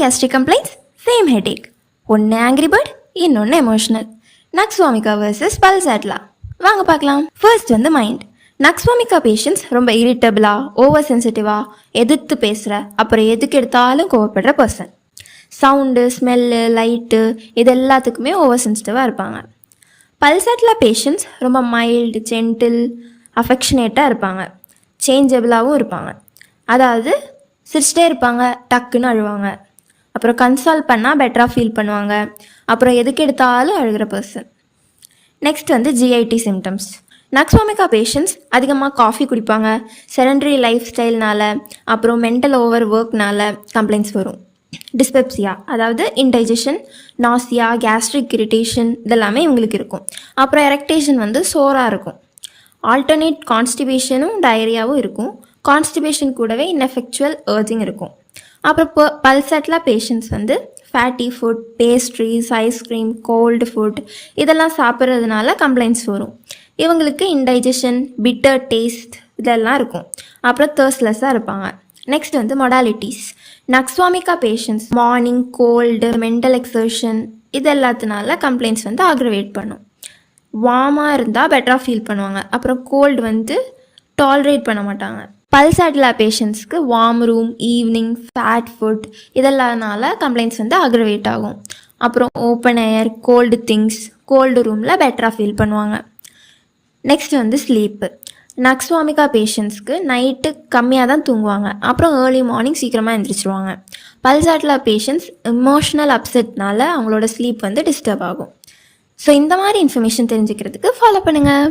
gastric complaints, same headache. ஒன்று angry bird, இன்னொன்று emotional. நக்ஸ்வாமிகா versus பல்சாட்லா. வாங்க பார்க்கலாம். ஃபர்ஸ்ட் வந்து மைண்ட். நக்ஸ்வாமிகா பேஷண்ட்ஸ் ரொம்ப இரிட்டபிளா, ஓவர் சென்சிட்டிவா, எதிர்த்து பேசுகிற, அப்புறம் எதுக்கு எடுத்தாலும் கோவப்படுற பர்சன். சவுண்டு, ஸ்மெல்லு, லைட்டு இது எல்லாத்துக்குமே ஓவர் சென்சிட்டிவாக இருப்பாங்க. பல்சாட்லா பேஷண்ட்ஸ் ரொம்ப மைல்டு, ஜென்டில், அஃபெக்ஷனேட்டாக இருப்பாங்க. சேஞ்சபிளாகவும் இருப்பாங்க. அதாவது சிரிச்சிட்டே இருப்பாங்க, டக்குன்னு அழுவாங்க. அப்புறம் கன்சால்ட் பண்ணால் பெட்டராக ஃபீல் பண்ணுவாங்க. அப்புறம் எதுக்கு எடுத்தாலும் அழுகிற பர்சன். நெக்ஸ்ட் வந்து ஜிஐடி சிம்டம்ஸ். நக்ஸ்வாமிகா பேஷண்ட்ஸ் அதிகமாக காஃபி குடிப்பாங்க. செடன்ட்ரி லைஃப் ஸ்டைல்னால, அப்புறம் மென்டல் ஓவர் ஒர்க்னால கம்ப்ளைண்ட்ஸ் வரும். டிஸ்பெப்சியா, அதாவது இன்டைஜஷன், நாசியா, கேஸ்ட்ரிக் இரிட்டேஷன் இதெல்லாமே இவங்களுக்கு இருக்கும். அப்புறம் எரெக்டேஷன் வந்து சோராக இருக்கும். ஆல்டர்னேட் கான்ஸ்டிபேஷனும் டயரியாவும் இருக்கும். கான்ஸ்டிபேஷன் கூடவே இன்எஃபெக்சுவல் ஏர்ஜிங் இருக்கும். அப்புறம் பல்சாட்லா பேஷண்ட்ஸ் வந்து fatty food, pastries, ice cream, cold food இதெல்லாம் சாப்பிட்றதுனால கம்ப்ளைண்ட்ஸ் வரும். இவங்களுக்கு இன்டைஜஷன், பிட்டர் டேஸ்ட் இதெல்லாம் இருக்கும். அப்புறம் தர்ஸ்ட்லெஸ்ஸாக இருப்பாங்க. நெக்ஸ்ட் வந்து modalities. Nux vomica patients morning cold, mental exertion இது எல்லாத்தினால கம்ப்ளைண்ட்ஸ் வந்து அக்ரவேட் பண்ணும். வார்மாக இருந்தால் பெட்டராக ஃபீல் பண்ணுவாங்க. அப்புறம் கோல்டு வந்து டாலரேட் பண்ண மாட்டாங்க. பல்சாட்லா பேஷண்ட்ஸ்க்கு warm room, evening, fat food இதெல்லாம்னால கம்ப்ளைண்ட்ஸ் வந்து அக்ரவேட் ஆகும். அப்புறம் open air, cold things, cold ரூமில் பெட்டராக ஃபீல் பண்ணுவாங்க. நெக்ஸ்ட் வந்து ஸ்லீப்பு. நக்ஸ்வாமிகா பேஷண்ட்ஸ்க்கு நைட்டு கம்மியாக தான் தூங்குவாங்க. அப்புறம் ஏர்லி மார்னிங் சீக்கிரமாக எழுந்திரிச்சிருவாங்க. பல்சாட்லா பேஷண்ட்ஸ் எமோஷ்னல் அப்செட்னால அவங்களோட ஸ்லீப் வந்து டிஸ்டர்ப் ஆகும். ஸோ இந்த மாதிரி இன்ஃபர்மேஷன் தெரிஞ்சுக்கிறதுக்கு ஃபாலோ பண்ணுங்கள்.